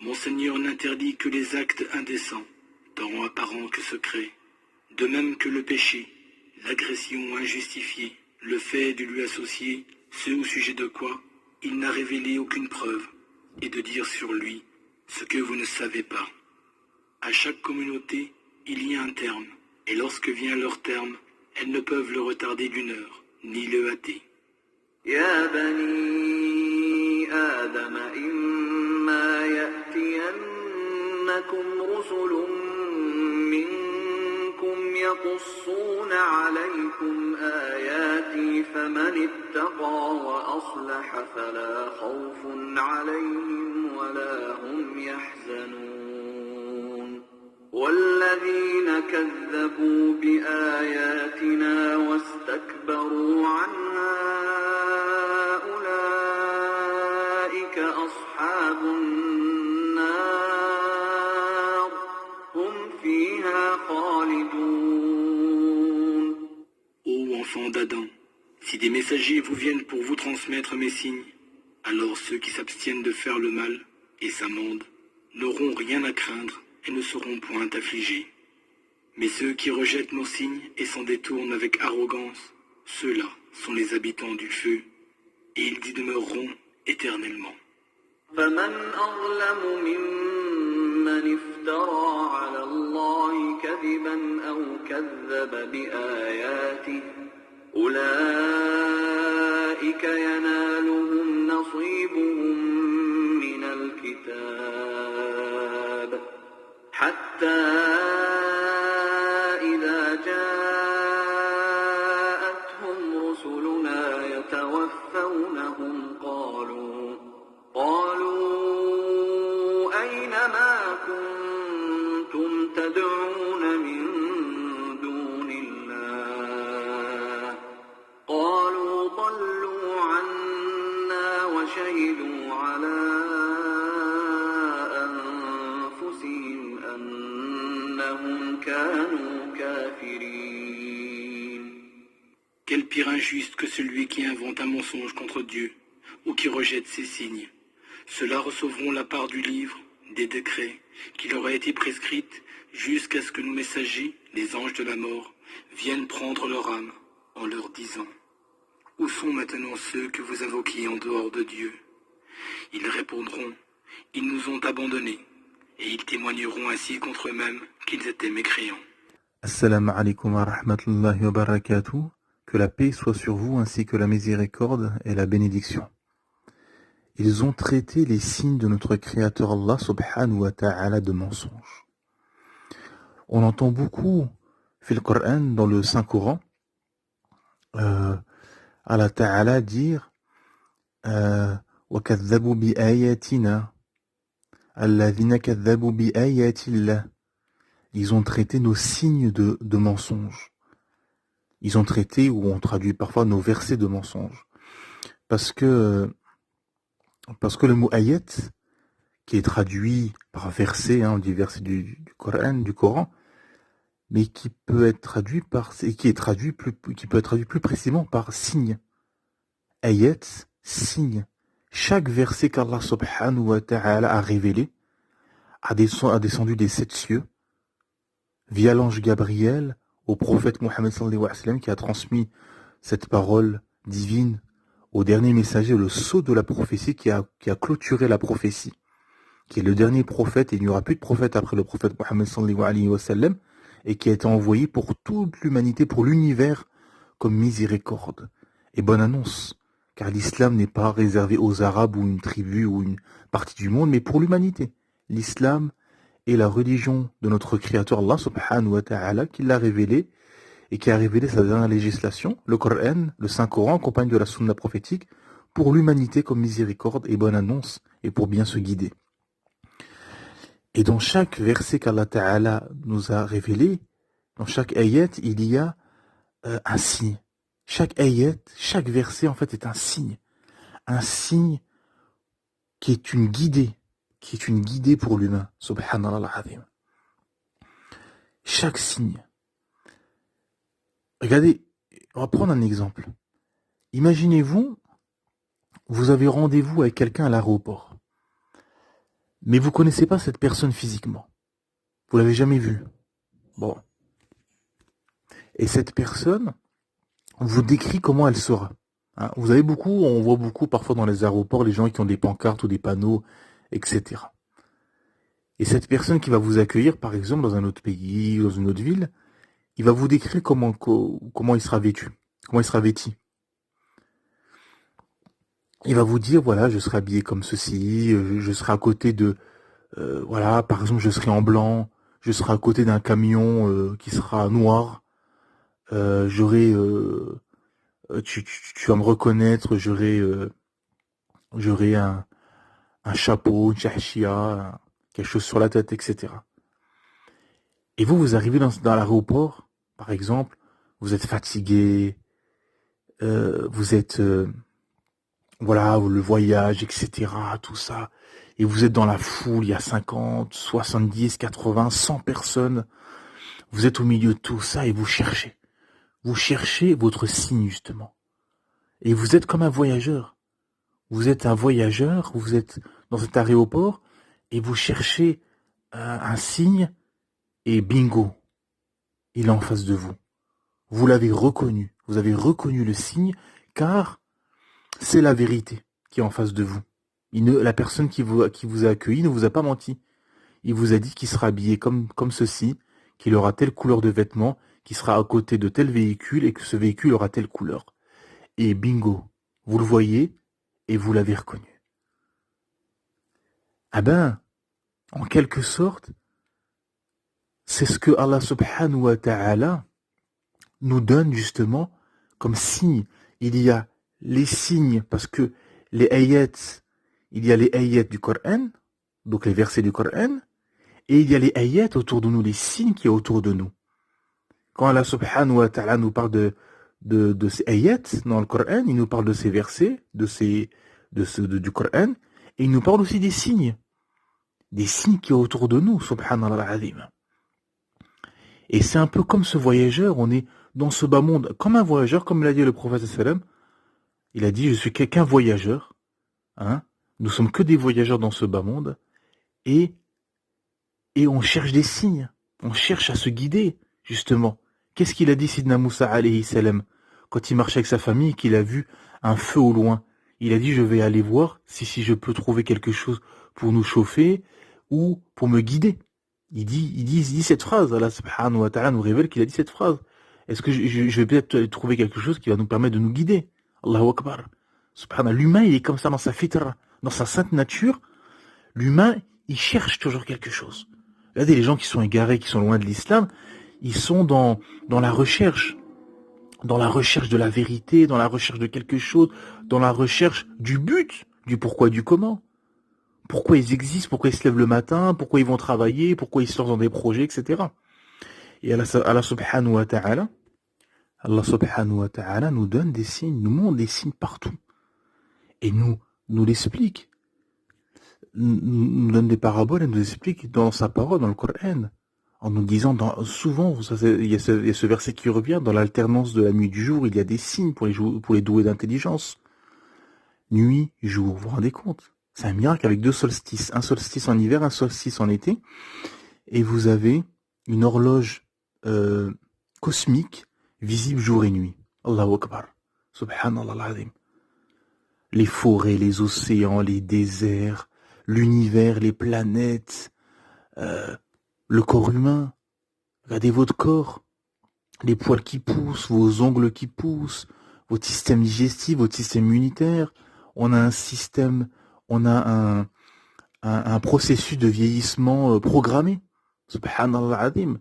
Mon Seigneur n'interdit que les actes indécents, tant apparents que secrets, de même que le péché, l'agression injustifiée, le fait de lui associer ce au sujet de quoi il n'a révélé aucune preuve, et de dire sur lui ce que vous ne savez pas. À chaque communauté, il y a un terme, et lorsque vient leur terme, elles ne peuvent le retarder d'une heure, ni le hâter. يا بني آدم إما يأتينكم رسل منكم يقصون عليكم آياتي فمن اتقى وأصلح فلا خوف عليهم ولا هم يحزنون والذين كذبوا بآياتنا واستكبروا عنها أولئك أصحاب النار هم فيها خالدون. Ô enfants d'Adam, si des messagers vous viennent pour vous transmettre mes signes, alors ceux qui s'abstiennent de faire le mal et s'amendent n'auront rien à craindre et ne seront point affligés. Mais ceux qui rejettent nos signes et s'en détournent avec arrogance, ceux-là sont les habitants du feu, et ils y demeureront éternellement. فمن أظلم ممن افترى على الله كذبا أو كذب بآياته أولئك ينالهم نصيبهم من الكتاب حتى إذا جاءتهم رسلنا يتوفونهم قالوا أين ما كنتم تدعون من دون الله قالوا ضلوا عنا وشهدوا على أنفسهم أنهم كانوا كافرين. Quel pire injuste que celui qui invente un mensonge contre Dieu ou qui rejette ses signes. Ceux-là recevront la part du livre, des décrets, qui leur a été prescrite jusqu'à ce que nos messagers, les anges de la mort, viennent prendre leur âme en leur disant « Où sont maintenant ceux que vous invoquiez en dehors de Dieu ?» Ils répondront « Ils nous ont abandonnés » et ils témoigneront ainsi contre eux-mêmes qu'ils étaient mécréants. Assalamu alaikum wa rahmatullahi wa barakatuh. Que la paix soit sur vous ainsi que la miséricorde et la bénédiction. Ils ont traité les signes de notre Créateur Allah subhanahu wa ta'ala de mensonges. On entend beaucoup fil Coran, dans le Saint-Coran, Allah ta'ala dire وَكَذَّبُوا بِآيَاتِنَا الَّذِينَ كَذَّبُوا بِآيَاتِ اللَّهِ. Ils ont traité nos signes de mensonges. Ils ont traité, ou on traduit parfois, nos versets de mensonges. Parce que le mot ayat, qui est traduit par verset, on dit verset du Coran, mais qui peut être traduit plus précisément par signe. Ayat, signe. Chaque verset qu'Allah subhanahu wa ta'ala a révélé a descendu des 7 cieux via l'ange Gabriel au prophète Mohammed sallallahu alayhi wa sallam, qui a transmis cette parole divine au dernier messager, le sceau de la prophétie qui a clôturé la prophétie, qui est le dernier prophète, et il n'y aura plus de prophète après le prophète Mohammed sallallahu alayhi wa sallam, et qui a été envoyé pour toute l'humanité, pour l'univers, comme miséricorde et bonne annonce. Car l'islam n'est pas réservé aux Arabes ou une tribu ou une partie du monde, mais pour l'humanité. L'islam est la religion de notre Créateur Allah subhanahu wa ta'ala, qui l'a révélé et qui a révélé sa dernière législation, le Coran, le Saint-Coran, accompagné de la sunna prophétique, pour l'humanité comme miséricorde et bonne annonce, et pour bien se guider. Et dans chaque verset qu'Allah ta'ala nous a révélé, dans chaque ayat, il y a un signe. Chaque ayat, chaque verset en fait est un signe qui est une guidée pour l'humain, subhanallah al-azim. Chaque signe. Regardez, on va prendre un exemple. Imaginez-vous, vous avez rendez-vous avec quelqu'un à l'aéroport. Mais vous connaissez pas cette personne physiquement. Vous l'avez jamais vue. Bon. Et cette personne vous décrit comment elle sera. Hein, on voit beaucoup parfois dans les aéroports les gens qui ont des pancartes ou des panneaux, etc. Et cette personne qui va vous accueillir, par exemple, dans un autre pays, dans une autre ville, il va vous décrire comment il sera vêtu, comment il sera vêti. Il va vous dire, voilà, je serai habillé comme ceci, je serai à côté de, voilà, par exemple, je serai en blanc, je serai à côté d'un camion qui sera noir, j'aurai, tu vas me reconnaître, j'aurai un chapeau, une chahchia, quelque chose sur la tête, etc. Et vous arrivez dans l'aéroport, par exemple, vous êtes fatigué, vous êtes, voilà, le voyage, etc., tout ça, et vous êtes dans la foule, il y a 50, 70, 80, 100 personnes, vous êtes au milieu de tout ça et vous cherchez votre signe, justement. Et vous êtes comme un voyageur. Vous êtes un voyageur, vous êtes dans cet aéroport, et vous cherchez un signe, et bingo, il est en face de vous. Vous l'avez reconnu, vous avez reconnu le signe, car c'est la vérité qui est en face de vous. La personne qui vous a accueilli ne vous a pas menti. Il vous a dit qu'il sera habillé comme ceci, qu'il aura telle couleur de vêtements, qu'il sera à côté de tel véhicule et que ce véhicule aura telle couleur. Et bingo, vous le voyez et vous l'avez reconnu. Ah ben, en quelque sorte, c'est ce que Allah subhanahu wa ta'ala nous donne justement comme signe. Il y a les signes, parce que les ayats, il y a les ayats du Coran, donc les versets du Coran, et il y a les ayats autour de nous, les signes qui sont autour de nous. Quand Allah subhanahu wa ta'ala nous parle de ces ayats dans le Coran, il nous parle de ces versets, du Coran, et il nous parle aussi des signes qui sont autour de nous, subhanallah al-azim. Et c'est un peu comme ce voyageur, on est dans ce bas monde, comme un voyageur, comme l'a dit le prophète sallam. Il a dit, je suis qu'un voyageur, hein, nous sommes que des voyageurs dans ce bas monde, et on cherche des signes, on cherche à se guider, justement. Qu'est-ce qu'il a dit Sidna Moussa alayhi salam, quand il marchait avec sa famille, qu'il a vu un feu au loin? Il a dit, je vais aller voir si je peux trouver quelque chose pour nous chauffer, ou pour me guider. Il dit cette phrase, Allah subhanahu wa ta'ala nous révèle qu'il a dit cette phrase. Est-ce que je vais peut-être trouver quelque chose qui va nous permettre de nous guider? Allahu Akbar. Subhanallah. L'humain, il est comme ça dans sa fitra, dans sa sainte nature. L'humain, il cherche toujours quelque chose. Regardez les gens qui sont égarés, qui sont loin de l'islam, ils sont dans la recherche. Dans la recherche de la vérité, dans la recherche de quelque chose, dans la recherche du but, du pourquoi, du comment. Pourquoi ils existent, pourquoi ils se lèvent le matin, pourquoi ils vont travailler, pourquoi ils se lancent dans des projets, etc. Et Allah subhanahu wa ta'ala, nous donne des signes, nous montre des signes partout. Et nous l'explique. Nous donne des paraboles et nous explique dans sa parole, dans le Coran. En nous disant, souvent, il y a ce verset qui revient, dans l'alternance de la nuit et du jour, il y a des signes pour les doués d'intelligence. Nuit, jour, vous vous rendez compte? C'est un miracle avec 2 solstices, un solstice en hiver, un solstice en été, et vous avez une horloge cosmique, visible jour et nuit. Allahu Akbar. Subhanallah al-Azim. Les forêts, les océans, les déserts, l'univers, les planètes, le corps humain. Regardez votre corps, les poils qui poussent, vos ongles qui poussent, votre système digestif, votre système immunitaire. On a un système, on a un processus de vieillissement programmé. Subhanallah al-Azim.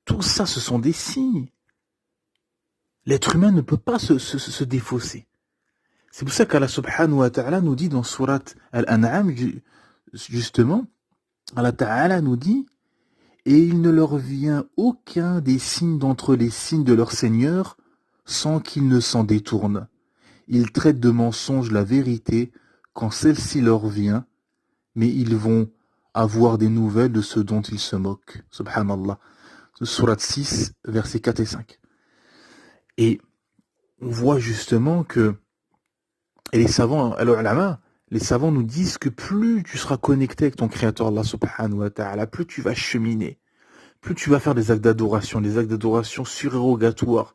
Tout ça, ce sont des signes. L'être humain ne peut pas se défausser. C'est pour ça qu'Allah subhanahu wa ta'ala nous dit dans Surat Al-An'am, justement, Allah ta'ala nous dit, et il ne leur vient aucun des signes d'entre les signes de leur Seigneur sans qu'ils ne s'en détournent. Ils traitent de mensonge la vérité quand celle-ci leur vient, mais ils vont avoir des nouvelles de ce dont ils se moquent. Subhanallah. Surat 6, versets 4 et 5. Et on voit justement que, et les savants, al-ulama, les savants nous disent que plus tu seras connecté avec ton Créateur Allah subhanahu wa ta'ala, plus tu vas cheminer, plus tu vas faire des actes d'adoration surérogatoires,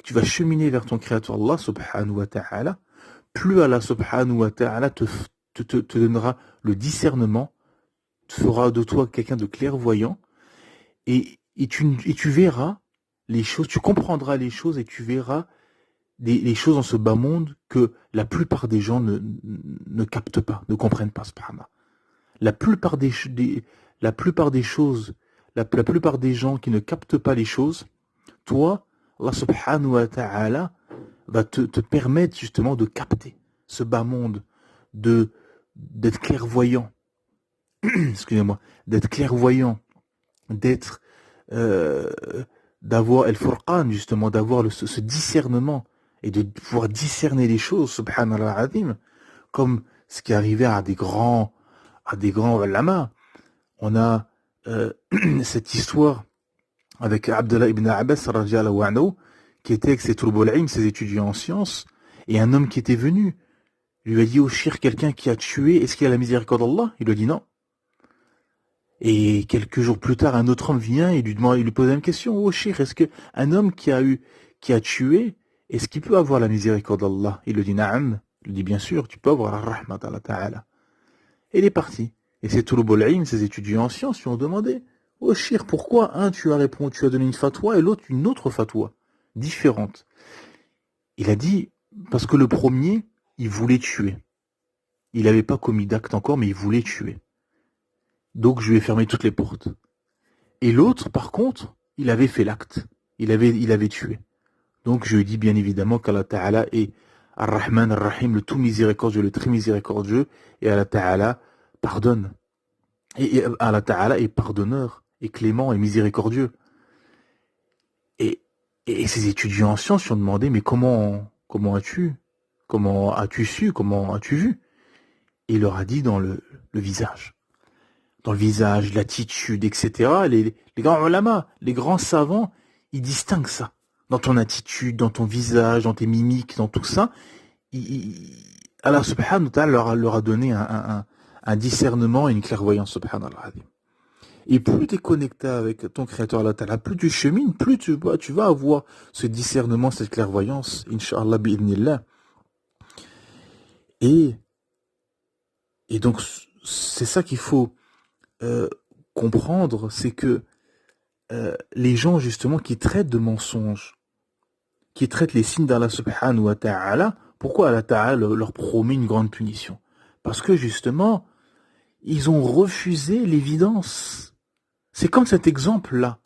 tu vas cheminer vers ton Créateur Allah subhanahu wa ta'ala, plus Allah subhanahu wa ta'ala te donnera le discernement, te fera de toi quelqu'un de clairvoyant, et tu verras les choses, tu comprendras les choses et tu verras les choses dans ce bas monde que la plupart des gens ne captent pas, ne comprennent pas, subhanallah. La plupart des choses, la plupart des gens qui ne captent pas les choses, toi, Allah subhanahu wa ta'ala va te permettre justement de capter ce bas monde, d'être clairvoyant, excusez-moi, d'être clairvoyant, d'être, d'avoir el-furqan, justement, d'avoir ce discernement et de pouvoir discerner les choses, subhanallah azim, comme ce qui arrivait à des grands ulama. On a cette histoire avec Abdullah ibn Abbas radhiyallahu anhu, qui était avec ses Tulbul Ilm, ses étudiants en sciences, et un homme qui était venu lui a dit: oh shir, quelqu'un qui a tué, est-ce qu'il a la miséricorde d'Allah? Il lui a dit non. Et quelques jours plus tard, un autre homme vient et il lui pose la même question: oh shir, est-ce qu'un homme qui a tué, est-ce qu'il peut avoir la miséricorde d'Allah? Il lui dit na'am. Il lui dit bien sûr, tu peux avoir la rahmat Allah ta'ala. Et il est parti. Et c'est Tulbul Ilm, ses étudiants en sciences, lui ont demandé: oh shir, pourquoi tu as donné une fatwa et l'autre une autre fatwa différente? Il a dit: parce que le premier, il voulait tuer. Il n'avait pas commis d'acte encore, mais il voulait tuer. Donc je lui ai fermé toutes les portes. Et l'autre, par contre, il avait fait l'acte. Il avait tué. Donc je lui ai dit bien évidemment qu'Allah Ta'ala est Ar-Rahman Ar-Rahim, le tout miséricordieux, le très miséricordieux, et Allah Ta'ala pardonne. Et Allah Ta'ala est pardonneur, et clément, et miséricordieux. Et ces étudiants en sciences lui ont demandé: mais comment as-tu su, comment as-tu vu? Et il leur a dit: dans le visage. Dans le visage, l'attitude, etc. Les grands ulama, les grands savants, ils distinguent ça. Dans ton attitude, dans ton visage, dans tes mimiques, dans tout ça, Allah subhanahu wa ta'ala leur a donné un discernement et une clairvoyance, subhanallah. Et plus tu es connecté avec ton Créateur Allah ta'ala, plus tu chemines, plus tu vas avoir ce discernement, cette clairvoyance, incha'Allah bi'idnillah. Et donc, c'est ça qu'il faut comprendre, c'est que les gens justement qui traitent de mensonges, qui traitent les signes d'Allah subhanahu wa ta'ala, pourquoi Allah ta'ala leur promet une grande punition? Parce que justement, ils ont refusé l'évidence. C'est comme cet exemple-là.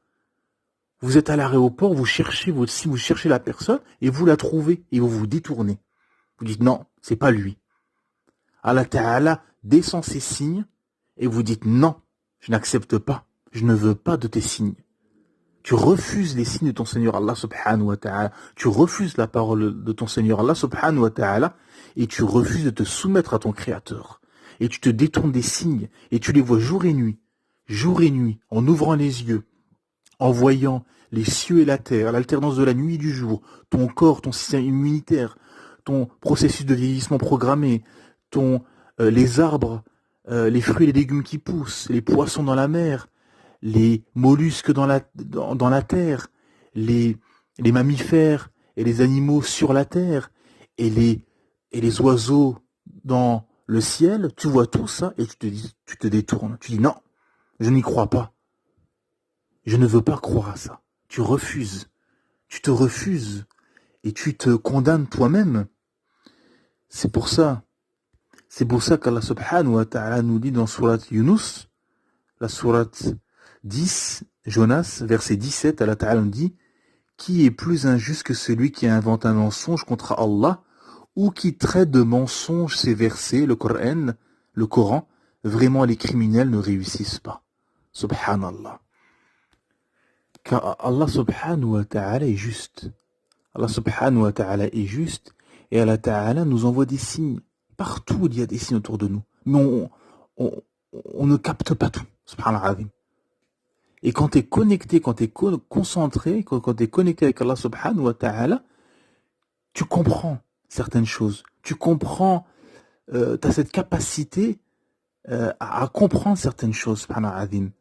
Vous êtes à l'aéroport, vous cherchez la personne et vous la trouvez et vous vous détournez. Vous dites non, c'est pas lui. Allah ta'ala descend ses signes et vous dites non, je n'accepte pas, je ne veux pas de tes signes. Tu refuses les signes de ton Seigneur Allah subhanahu wa ta'ala, tu refuses la parole de ton Seigneur Allah subhanahu wa ta'ala, et tu refuses de te soumettre à ton Créateur. Et tu te détournes des signes, et tu les vois jour et nuit, en ouvrant les yeux, en voyant les cieux et la terre, l'alternance de la nuit et du jour, ton corps, ton système immunitaire, ton processus de vieillissement programmé, les arbres, les fruits et les légumes qui poussent, les poissons dans la mer, les mollusques dans la terre, les mammifères et les animaux sur la terre, et les oiseaux dans le ciel, tu vois tout ça et tu te détournes. Tu dis non, je n'y crois pas. Je ne veux pas croire à ça. Tu refuses. Tu te refuses et tu te condamnes toi-même. C'est pour ça qu'Allah subhanahu wa ta'ala nous dit dans Surat Yunus, la Surat 10, Jonas, verset 17, Allah ta'ala nous dit: qui est plus injuste que celui qui invente un mensonge contre Allah ou qui traite de mensonge ces versets, le Coran, vraiment les criminels ne réussissent pas. Subhanallah. Car Allah subhanahu wa ta'ala est juste. Allah subhanahu wa ta'ala est juste et Allah ta'ala nous envoie des signes. Partout il y a des signes autour de nous. Mais on ne capte pas tout. Subhanallah. Et quand tu es connecté, quand tu es concentré, quand tu es connecté avec Allah subhanahu wa ta'ala, tu comprends certaines choses. Tu comprends t'as cette capacité à comprendre certaines choses, subhanallah al-azim.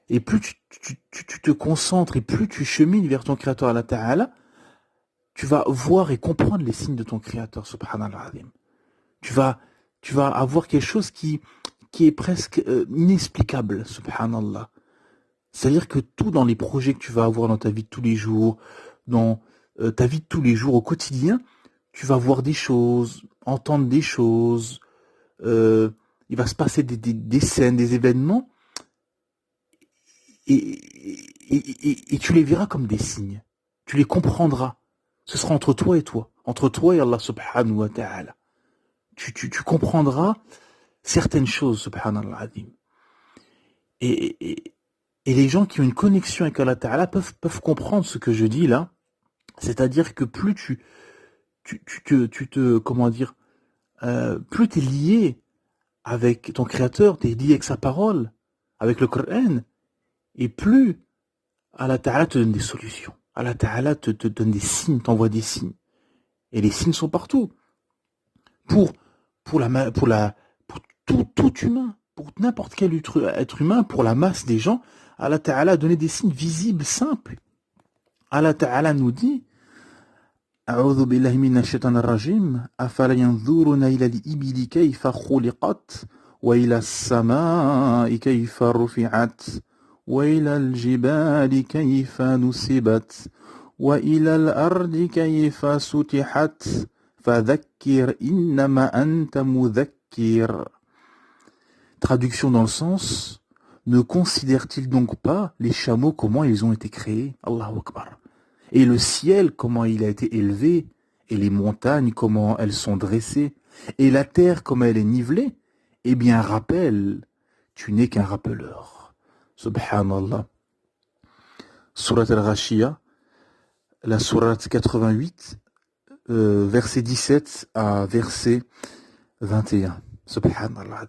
Et plus tu te concentres et plus tu chemines vers ton Créateur Allah Ta'ala, tu vas voir et comprendre les signes de ton Créateur, subhanallah al-azim. Tu vas avoir quelque chose qui est presque inexplicable, subhanallah. C'est-à-dire que tout dans les projets que tu vas avoir dans ta vie de tous les jours, dans ta vie de tous les jours au quotidien, tu vas voir des choses, entendre des choses, il va se passer des scènes, des événements, et tu les verras comme des signes. Tu les comprendras. Ce sera entre toi et Allah subhanahu wa ta'ala. Tu comprendras certaines choses, subhanallah azim. Et les gens qui ont une connexion avec Allah Ta'ala peuvent comprendre ce que je dis là. C'est-à-dire que plus comment dire, plus tu es lié avec ton Créateur, tu es lié avec sa parole, avec le Coran, et plus Allah Ta'ala te donne des solutions. Allah Ta'ala te donne des signes, t'envoie des signes. Et les signes sont partout. Pour tout humain, pour n'importe quel être humain, pour la masse des gens, Allah Ta'ala a donné des signes visibles, simples. Allah Ta'ala nous dit أعوذ بالله من الشيطان الرجيم أفلا ينظرون إلى الإبل كيف خلقت وإلى السماء كيف رفعت وإلى الجبال كيف نصبت وإلى الأرض كيف سطحت فذكر إنما أنت مذكر. Traduction dans le sens, ne considèrent-ils donc pas les chameaux comment ils ont été créés? Allahu Akbar. Et le ciel comment il a été élevé, et les montagnes comment elles sont dressées, et la terre comment elle est nivelée? Eh bien rappelle, tu n'es qu'un rappeleur. Subhanallah. Surat al-Ghashiyah, la sourate 88, verset 17 à verset 21. Subhanallah.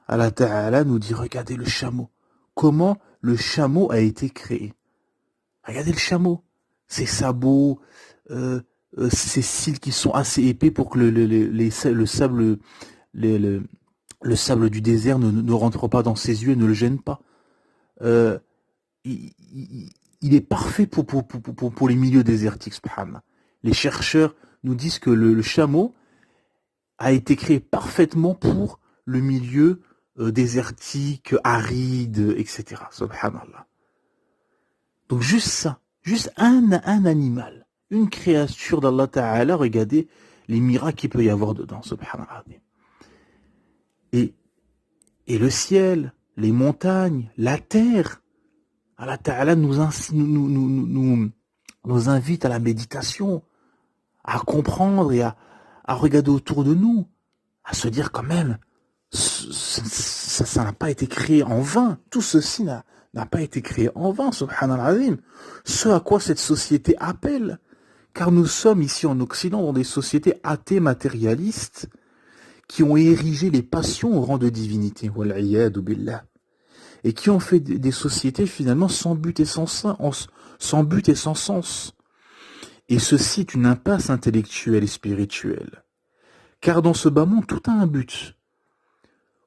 Allah Ta'ala nous dit, regardez le chameau. Comment le chameau a été créé. Regardez le chameau. Ses sabots, ses cils qui sont assez épais pour que le sable du désert ne rentre pas dans ses yeux et ne le gêne pas. Il est parfait pour les milieux désertiques, subhanallah. Les chercheurs nous disent que le chameau a été créé parfaitement pour le milieu désertique, aride, etc. Subhanallah. Donc juste ça, juste un animal, une créature d'Allah Ta'ala, regardez les miracles qu'il peut y avoir dedans, subhanallah. Et le ciel, les montagnes, la terre, Allah Ta'ala nous invite à la méditation, à comprendre et à regarder autour de nous, à se dire quand même, ça n'a pas été créé en vain. Tout ceci n'a pas été créé en vain, subhanallah azim. Ce à quoi cette société appelle. Car nous sommes ici en Occident dans des sociétés athées matérialistes qui ont érigé les passions au rang de divinité. Wal'iyadu billah. Et qui ont fait des sociétés finalement sans but et sans sens. Et ceci est une impasse intellectuelle et spirituelle. Car dans ce bas monde, tout a un but.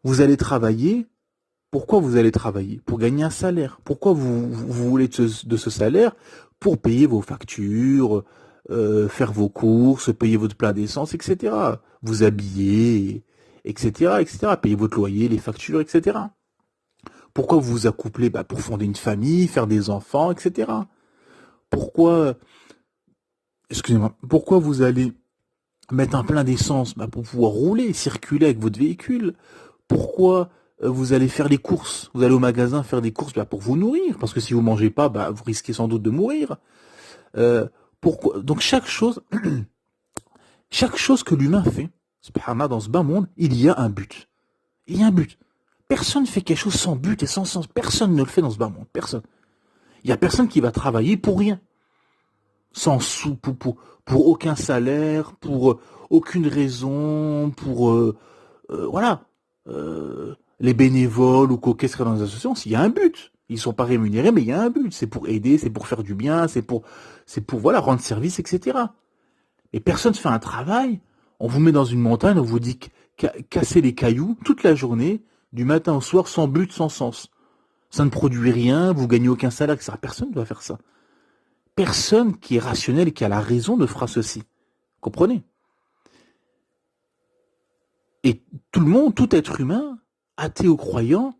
Vous allez travailler. Pourquoi vous allez travailler? Pour gagner un salaire. Pourquoi vous voulez de ce salaire? Pour payer vos factures, faire vos courses, payer votre plein d'essence, etc. Vous habiller, etc., etc. Payer votre loyer, les factures, etc. Pourquoi vous vous accouplez? Pour fonder une famille, faire des enfants, etc. Pourquoi vous allez mettre un plein d'essence? Pour pouvoir rouler, circuler avec votre véhicule. Pourquoi vous allez faire les courses? Vous allez au magasin faire des courses pour vous nourrir, parce que si vous mangez pas, vous risquez sans doute de mourir. Pourquoi? Donc chaque chose que l'humain fait, subhanallah, dans ce bas monde, il y a un but. Il y a un but. Personne ne fait quelque chose sans but et sans sens. Personne ne le fait dans ce bas monde. Personne. Il y a personne qui va travailler pour rien. Sans sou, pour aucun salaire, pour aucune raison, pour voilà. Les bénévoles ou quoi seraient dans les associations, il y a un but. Ils sont pas rémunérés, mais il y a un but. C'est pour aider, c'est pour faire du bien, c'est pour voilà, rendre service, etc. Et personne ne fait un travail. On vous met dans une montagne, on vous dit casser les cailloux toute la journée, du matin au soir, sans but, sans sens. Ça ne produit rien, vous gagnez aucun salaire, etc. Personne ne doit faire ça. Personne qui est rationnel et qui a la raison ne fera ceci. Comprenez? Et tout le monde, tout être humain, athée ou croyant,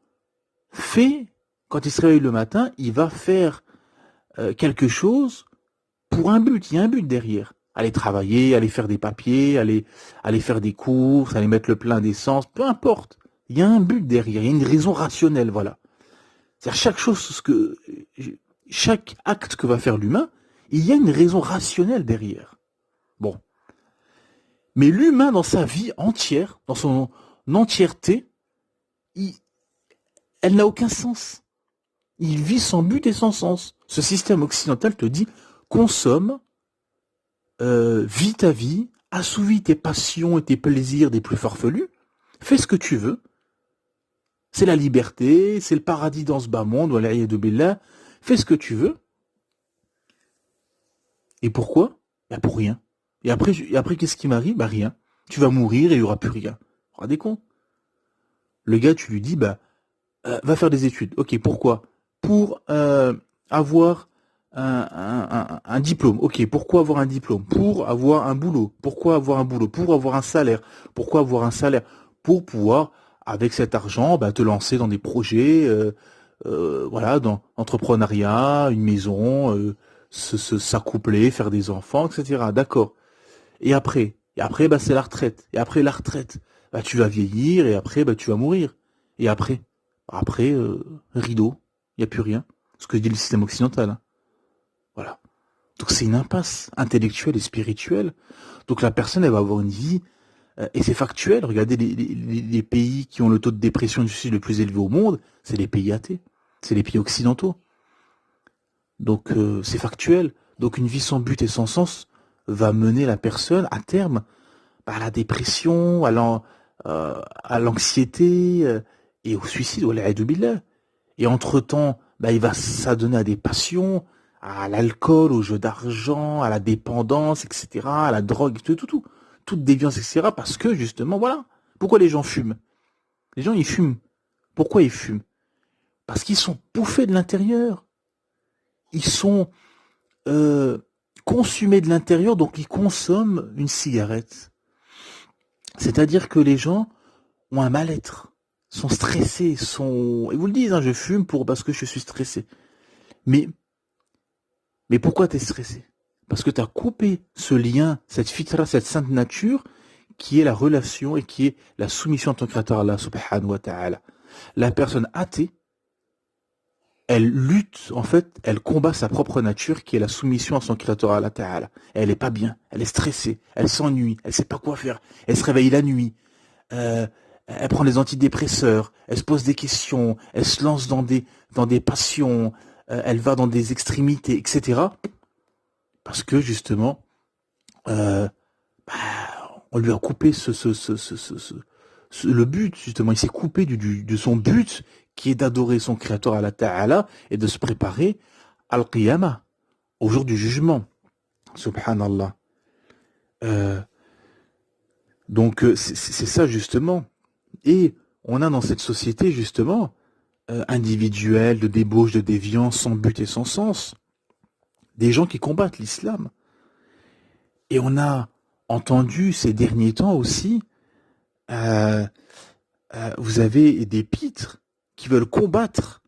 fait, quand il se réveille le matin, il va faire quelque chose pour un but. Il y a un but derrière. Aller travailler, aller faire des papiers, aller faire des courses, aller mettre le plein d'essence, peu importe. Il y a un but derrière, il y a une raison rationnelle, voilà. C'est-à-dire chaque acte que va faire l'humain, il y a une raison rationnelle derrière. Bon. Mais l'humain, dans sa vie entière, dans son entièreté, elle n'a aucun sens. Il vit sans but et sans sens. Ce système occidental te dit, consomme, vis ta vie, assouvis tes passions et tes plaisirs des plus farfelus, fais ce que tu veux. C'est la liberté, c'est le paradis dans ce bas monde, wal'iyadu billah, fais ce que tu veux. Et pourquoi? Ben pour rien. Et après qu'est-ce qui m'arrive? Ben rien. Tu vas mourir et il n'y aura plus rien. Vous vous rendez compte? Le gars, tu lui dis, va faire des études. Ok, pourquoi? Pour avoir un diplôme. Ok, pourquoi avoir un diplôme? Pour avoir un boulot. Pourquoi avoir un boulot? Pour avoir un salaire. Pourquoi avoir un salaire? Pour pouvoir, avec cet argent, te lancer dans des projets, voilà, dans l'entrepreneuriat, une maison, s'accoupler, faire des enfants, etc. D'accord. Et après, c'est la retraite. Et après la retraite, tu vas vieillir et après, tu vas mourir. Et après, rideau, il n'y a plus rien. Ce que dit le système occidental. Hein. Voilà. Donc c'est une impasse intellectuelle et spirituelle. Donc la personne, elle va avoir une vie, et c'est factuel. Regardez les pays qui ont le taux de dépression et de suicide le plus élevé au monde, c'est les pays athées. C'est les pays occidentaux. Donc c'est factuel. Donc une vie sans but et sans sens va mener la personne à terme à la dépression, à l'anxiété et au suicide. Wal'iyadu billah. Et entre-temps, il va s'adonner à des passions, à l'alcool, au jeu d'argent, à la dépendance, etc., à la drogue, tout. Toute déviance, etc. Parce que, justement, voilà. Pourquoi les gens fument? Les gens, ils fument. Pourquoi ils fument? Parce qu'ils sont bouffés de l'intérieur. Ils sont consumés de l'intérieur, donc ils consomment une cigarette. C'est-à-dire que les gens ont un mal-être, sont stressés, ils vous le disent, je fume parce que je suis stressé. Mais pourquoi tu es stressé? Parce que tu as coupé ce lien, cette fitra, cette sainte nature, qui est la relation et qui est la soumission à ton créateur Allah subhanahu wa ta'ala. La personne athée, elle lutte, en fait, elle combat sa propre nature, qui est la soumission à son créateur Allah ta'ala. Elle est pas bien, elle est stressée, elle s'ennuie, elle sait pas quoi faire, elle se réveille la nuit, elle prend des antidépresseurs, elle se pose des questions, elle se lance dans des passions, elle va dans des extrémités, etc. Parce que justement, on lui a coupé le but, justement, il s'est coupé de son but, qui est d'adorer son créateur Allah Ta'ala et de se préparer al-Qiyamah, au jour du jugement. Subhanallah. Donc c'est ça justement. Et on a dans cette société justement individuelle, de débauche, de déviance, sans but et sans sens, des gens qui combattent l'islam. Et on a entendu ces derniers temps aussi, vous avez des pitres qui veulent combattre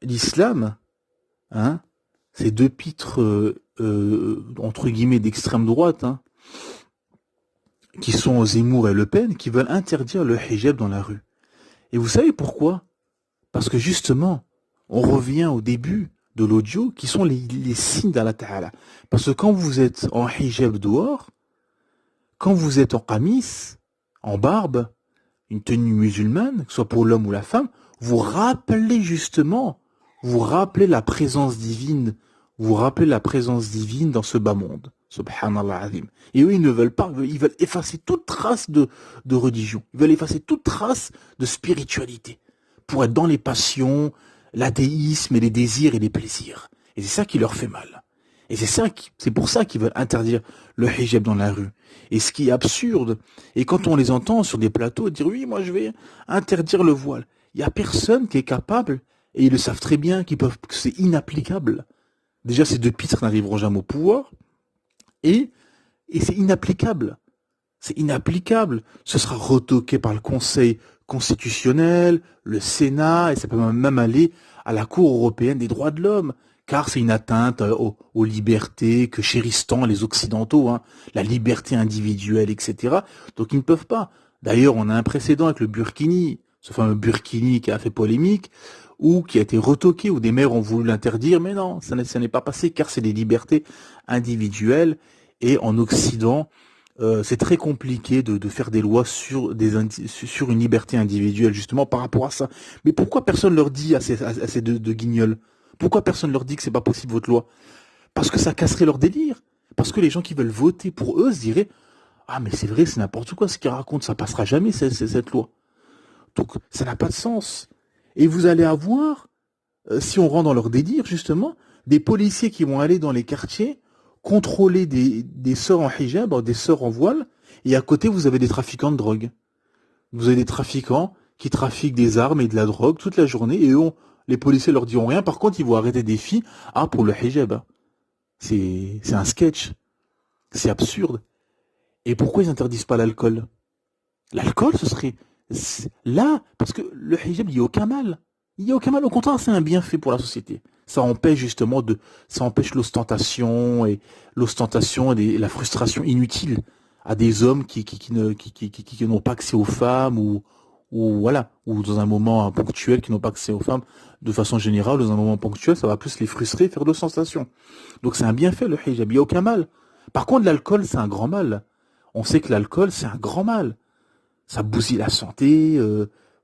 l'islam, hein, ces deux pitres entre guillemets d'extrême droite, hein, qui sont Zemmour et Le Pen, qui veulent interdire le hijab dans la rue. Et vous savez pourquoi? Parce que justement, on revient au début de l'audio, qui sont les signes d'Allah Ta'ala. Parce que quand vous êtes en hijab dehors, quand vous êtes en qamis, en barbe, une tenue musulmane, que ce soit pour l'homme ou la femme, vous rappelez la présence divine, dans ce bas monde. Subhanallah azim. Et eux, ils ne veulent pas, ils veulent effacer toute trace de religion. Ils veulent effacer toute trace de spiritualité. Pour être dans les passions, l'athéisme et les désirs et les plaisirs. Et c'est ça qui leur fait mal. Et c'est pour ça qu'ils veulent interdire le hijab dans la rue. Et ce qui est absurde, et quand on les entend sur des plateaux dire oui, moi je vais interdire le voile, il y a personne qui est capable, et ils le savent très bien, que c'est inapplicable. Déjà, ces deux pitres n'arriveront jamais au pouvoir, et c'est inapplicable. C'est inapplicable. Ce sera retoqué par le Conseil constitutionnel, le Sénat, et ça peut même aller à la Cour européenne des droits de l'homme, car c'est une atteinte aux libertés que chérissent tant les Occidentaux, hein, la liberté individuelle, etc. Donc ils ne peuvent pas. D'ailleurs, on a un précédent avec le Burkini, ce fameux Burkini qui a fait polémique, ou qui a été retoqué, où des maires ont voulu l'interdire, mais non, ça n'est pas passé, car c'est des libertés individuelles, et en Occident, c'est très compliqué de faire des lois sur une liberté individuelle, justement, par rapport à ça. Mais pourquoi personne leur dit à ces deux guignols? Pourquoi personne leur dit que c'est pas possible votre loi? Parce que ça casserait leur délire. Parce que les gens qui veulent voter pour eux se diraient, ah mais c'est vrai, c'est n'importe quoi ce qu'ils racontent, ça passera jamais cette loi. Donc ça n'a pas de sens. Et vous allez avoir, si on rentre dans leur délire justement, des policiers qui vont aller dans les quartiers contrôler des sœurs en hijab, des sœurs en voile, et à côté vous avez des trafiquants de drogue. Vous avez des trafiquants qui trafiquent des armes et de la drogue toute la journée, et les policiers leur diront rien, par contre ils vont arrêter des filles, pour le hijab. C'est un sketch. C'est absurde. Et pourquoi ils interdisent pas l'alcool? L'alcool, là, parce que le hijab, il n'y a aucun mal. Il n'y a aucun mal, au contraire, c'est un bienfait pour la société. Ça empêche justement ça empêche l'ostentation et la frustration inutile à des hommes qui n'ont pas accès aux femmes ou voilà, ou dans un moment ponctuel qui n'ont pas accès aux femmes de façon générale, dans un moment ponctuel, ça va plus les frustrer, faire de l'ostentation. Donc c'est un bienfait le hijab, il n'y a aucun mal. Par contre, l'alcool, c'est un grand mal. On sait que l'alcool, c'est un grand mal. Ça bousille la santé,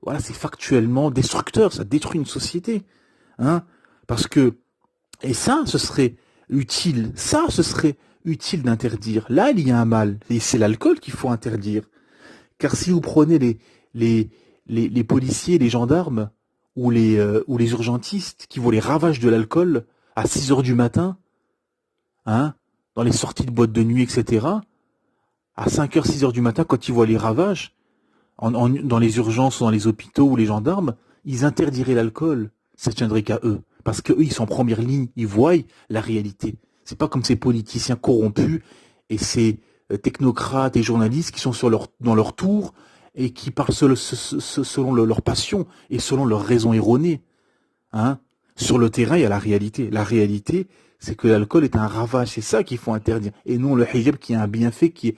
voilà, c'est factuellement destructeur, ça détruit une société. Hein, parce que, et ça, ce serait utile d'interdire. Là, il y a un mal, et c'est l'alcool qu'il faut interdire. Car si vous prenez les policiers, les gendarmes, ou les urgentistes qui voient les ravages de l'alcool à 6 heures du matin, hein, dans les sorties de boîtes de nuit, etc., à 5 heures, 6 heures du matin, quand ils voient les ravages, dans les urgences ou dans les hôpitaux ou les gendarmes, ils interdiraient l'alcool. Ça ne tiendrait qu'à eux. Parce qu'eux, ils sont en première ligne, ils voient la réalité. C'est pas comme ces politiciens corrompus et ces technocrates et journalistes qui sont dans leur tour et qui parlent selon leur passion et selon leurs raisons erronées. Hein? Sur le terrain, il y a la réalité. La réalité, c'est que l'alcool est un ravage. C'est ça qu'il faut interdire. Et non le hijab qui est un bienfait, qui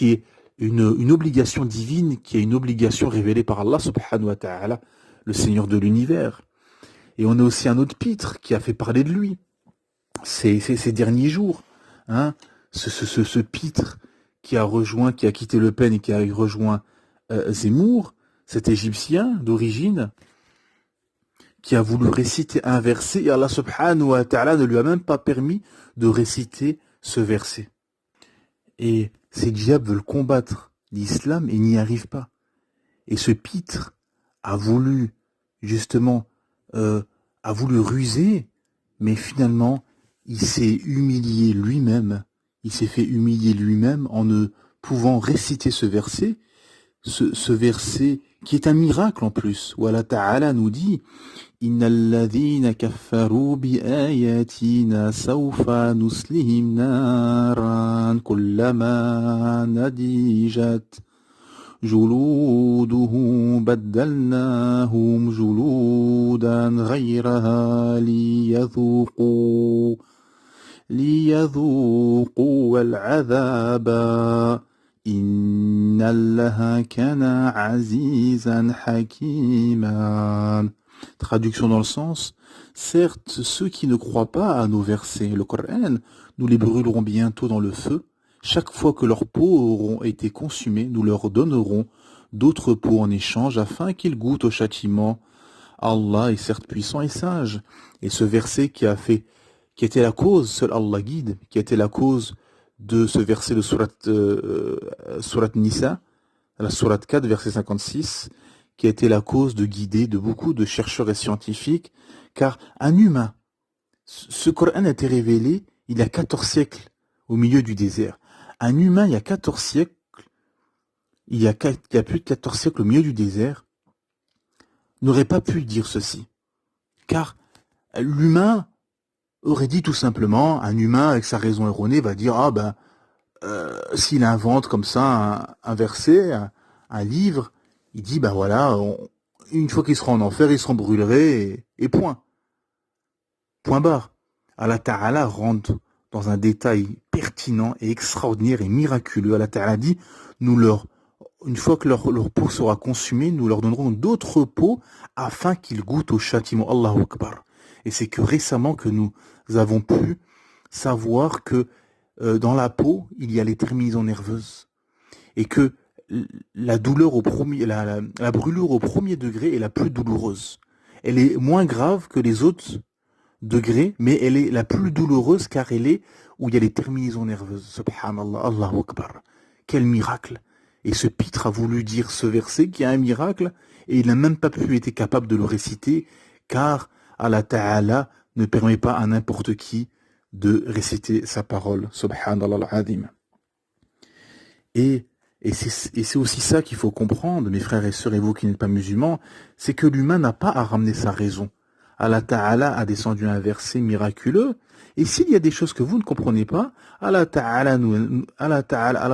est une obligation divine, qui est une obligation révélée par Allah subhanahu wa ta'ala, le Seigneur de l'univers. Et on a aussi un autre pitre qui a fait parler de lui ces derniers jours. Hein, ce pitre qui a quitté Le Pen et qui a rejoint Zemmour, cet Égyptien d'origine, qui a voulu réciter un verset, et Allah subhanahu wa ta'ala ne lui a même pas permis de réciter ce verset. Et ces diables veulent combattre l'islam et n'y arrivent pas. Et ce pitre a voulu, justement, a voulu ruser, mais finalement, il s'est humilié lui-même. Il s'est fait humilier lui-même en ne pouvant réciter ce verset qui est un miracle en plus. Wallah Ta'ala nous dit Innal ladhina kaffaru bi ayatina sawfa nuslihim naran kullama nadijat juluduhum baddalnahum juludan ghayraha liyadhuqu al-'adhaba Inna Allaha kana azizan hakiman. Traduction dans le sens, certes, ceux qui ne croient pas à nos versets, le Coran, nous les brûlerons bientôt dans le feu. Chaque fois que leurs peaux auront été consumées, nous leur donnerons d'autres peaux en échange afin qu'ils goûtent au châtiment. Allah est certes puissant et sage. Et ce verset qui était la cause, seul Allah guide, qui était la cause de ce verset de Surat Nisa, la Surat 4, verset 56, qui a été la cause de guider de beaucoup de chercheurs et scientifiques, car un humain, ce Coran a été révélé il y a 14 siècles au milieu du désert. Un humain, il y a 14 siècles, il y a plus de 14 siècles au milieu du désert, n'aurait pas pu dire ceci. Car l'humain aurait dit tout simplement, un humain avec sa raison erronée va dire, s'il invente comme ça un verset, un livre, il dit, une fois qu'il sera en enfer, il sera brûlerait et point. Point barre. Allah Ta'ala rentre dans un détail pertinent et extraordinaire et miraculeux. Allah Ta'ala dit, une fois que leur peau sera consumée, nous leur donnerons d'autres peaux afin qu'ils goûtent au châtiment. Allahu Akbar. Et c'est que récemment que nous avons pu savoir que dans la peau, il y a les terminaisons nerveuses. Et que la douleur la brûlure au premier degré est la plus douloureuse. Elle est moins grave que les autres degrés, mais elle est la plus douloureuse car elle est où il y a les terminaisons nerveuses. Subhanallah, Allahu Akbar. Quel miracle! Et ce pitre a voulu dire ce verset qui est un miracle et il n'a même pas pu être capable de le réciter car Allah Ta'ala ne permet pas à n'importe qui de réciter sa parole. Subhanallah al-Azim. Et c'est aussi ça qu'il faut comprendre, mes frères et sœurs et vous qui n'êtes pas musulmans, c'est que l'humain n'a pas à ramener sa raison. Allah Ta'ala a descendu un verset miraculeux, et s'il y a des choses que vous ne comprenez pas, Allah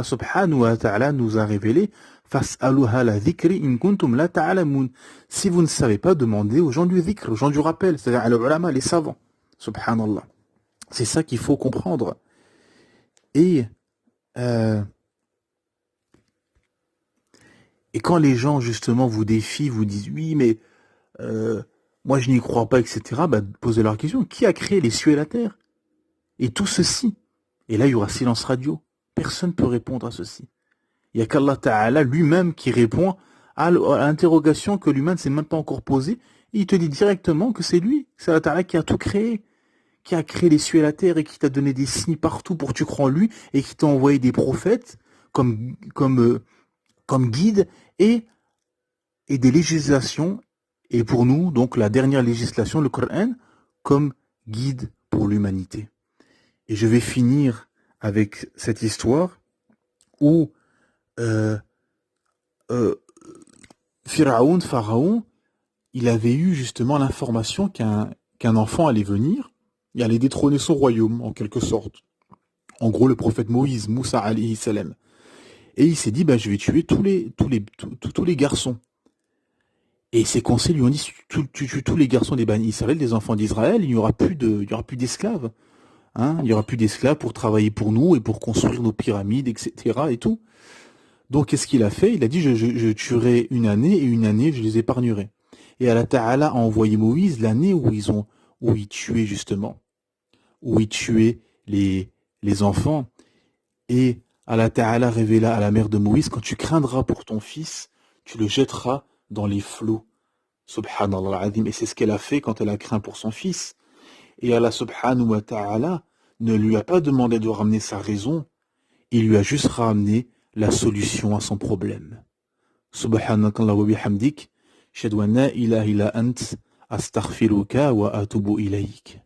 subhanahu wa ta'ala nous a révélé Fas'aluha la dhikri in kuntum la ta'alamun. Si vous ne savez pas, demandez aux gens du dhikr, aux gens du rappel, c'est-à-dire à l'ulama, les savants. Subhanallah. C'est ça qu'il faut comprendre. Et quand les gens, justement, vous défient, vous disent, oui, mais moi je n'y crois pas, etc., posez leur question, qui a créé les cieux et la terre? Et tout ceci. Et là, il y aura silence radio. Personne ne peut répondre à ceci. Il n'y a qu'Allah Ta'ala lui-même qui répond à l'interrogation que l'humain ne s'est même pas encore posée. Il te dit directement que c'est lui, c'est Allah Ta'ala qui a tout créé, qui a créé les cieux et la terre et qui t'a donné des signes partout pour que tu crois en lui et qui t'a envoyé des prophètes comme guide et des législations. Et pour nous, donc la dernière législation, le Coran, comme guide pour l'humanité. Et je vais finir avec cette histoire où Pharaon, il avait eu justement l'information qu'un enfant allait venir et allait détrôner son royaume, en quelque sorte. En gros, le prophète Moïse, Moussa alayhi salam. Et il s'est dit, je vais tuer tous les garçons. Et ses conseils lui ont dit, tu tues tous les garçons des Bani Israël, des enfants d'Israël, il n'y aura plus d'esclaves. Il n'y aura plus d'esclaves pour travailler pour nous et pour construire nos pyramides, etc. et tout. Donc, qu'est-ce qu'il a fait? Il a dit, je tuerai une année et une année, je les épargnerai. Et Allah Ta'ala a envoyé Moïse l'année où il tuait justement, où il tuait les enfants. Et Allah Ta'ala révéla à la mère de Moïse, quand tu craindras pour ton fils, tu le jetteras dans les flots. Subhanallah al-Azim. Et c'est ce qu'elle a fait quand elle a craint pour son fils. Et Allah subhanahu wa ta'ala ne lui a pas demandé de ramener sa raison, il lui a juste ramené la solution à son problème. Subhanakallah wa bihamdik, shadu an la ilaha illa ant, astaghfiruka wa atubu ilayk.